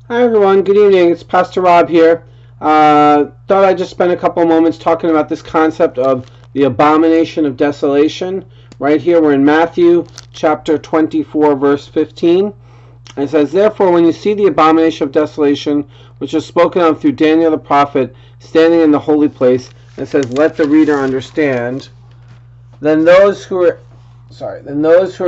Hi everyone, good evening. It's Pastor Rob here. Thought I'd just spend a couple of moments talking about this concept of the abomination of desolation. Right here we're in Matthew chapter 24 verse 15. And it says, "Therefore when you see the abomination of desolation, which is spoken of through Daniel the prophet, standing in the holy place," and it says, "Let the reader understand, then those who are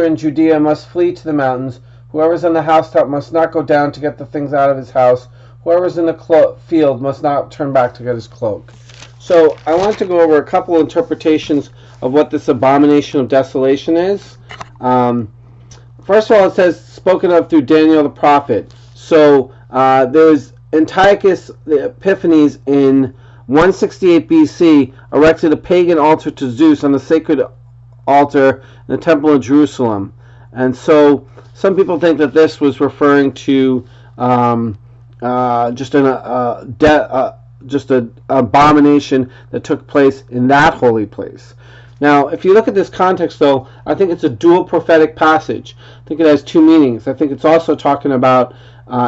in Judea must flee to the mountains. Whoever's on the housetop must not go down to get the things out of his house. Whoever's in the field must not turn back to get his cloak." So I want to go over a couple of interpretations of what this abomination of desolation is. First of all, it says spoken of through Daniel the prophet. So there's Antiochus Epiphanes in 168 BC erected a pagan altar to Zeus on the sacred altar in the temple of Jerusalem. And so some people think that this was referring to just an abomination that took place in that holy place. Now, if you look at this context, though, I think it's a dual prophetic passage. I think it has two meanings. I think it's also talking about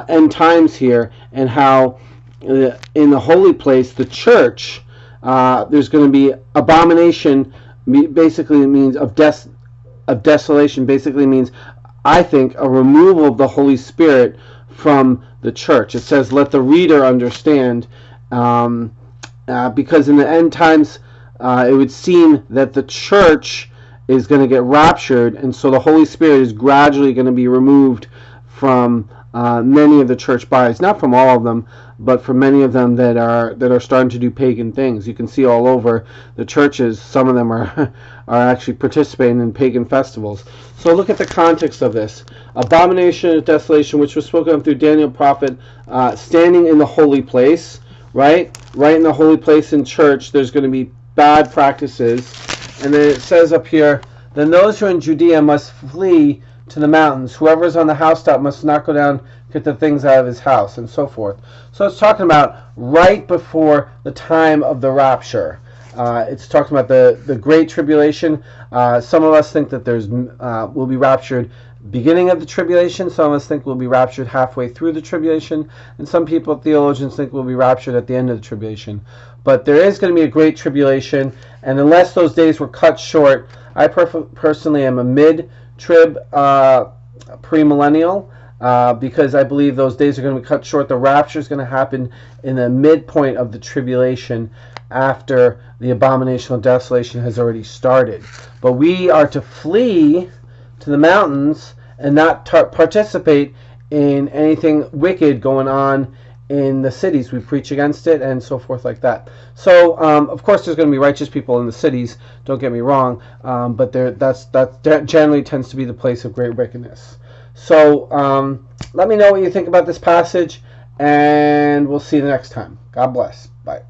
end times here, and how in the holy place, the church, there's going to be abomination. Basically, it means of desolation. Basically means, I think, a removal of the Holy Spirit from the church. It says, "Let the reader understand," because in the end times, it would seem that the church is going to get raptured, and so the Holy Spirit is gradually going to be removed from many of the church bodies, not from all of them, but from many of them that are starting to do pagan things. You can see all over the churches, some of them are actually participating in pagan festivals. So look at the context of this. Abomination of desolation, which was spoken of through Daniel prophet, standing in the holy place, right in the holy place in church, there's going to be bad practices. And then it says up here, "Then those who are in Judea must flee to the mountains. Whoever is on the housetop must not go down to get the things out of his house," and so forth. So it's talking about right before the time of the rapture. It's talking about the Great Tribulation. Some of us think that we'll be raptured beginning of the tribulation. Some of us think we'll be raptured halfway through the tribulation. And some people, theologians, think we'll be raptured at the end of the tribulation. But there is going to be a Great Tribulation. And unless those days were cut short, I personally am a mid-trib premillennial, because I believe those days are going to be cut short. The rapture is going to happen in the midpoint of the tribulation, after the abomination of desolation has already started. But we are to flee to the mountains and not participate in anything wicked going on in the cities. We preach against it and so forth like that. So of course there's going to be righteous people in the cities, don't get me wrong, but that generally tends to be the place of great wickedness. So let me know what you think about this passage, and we'll see you next time. God bless. Bye.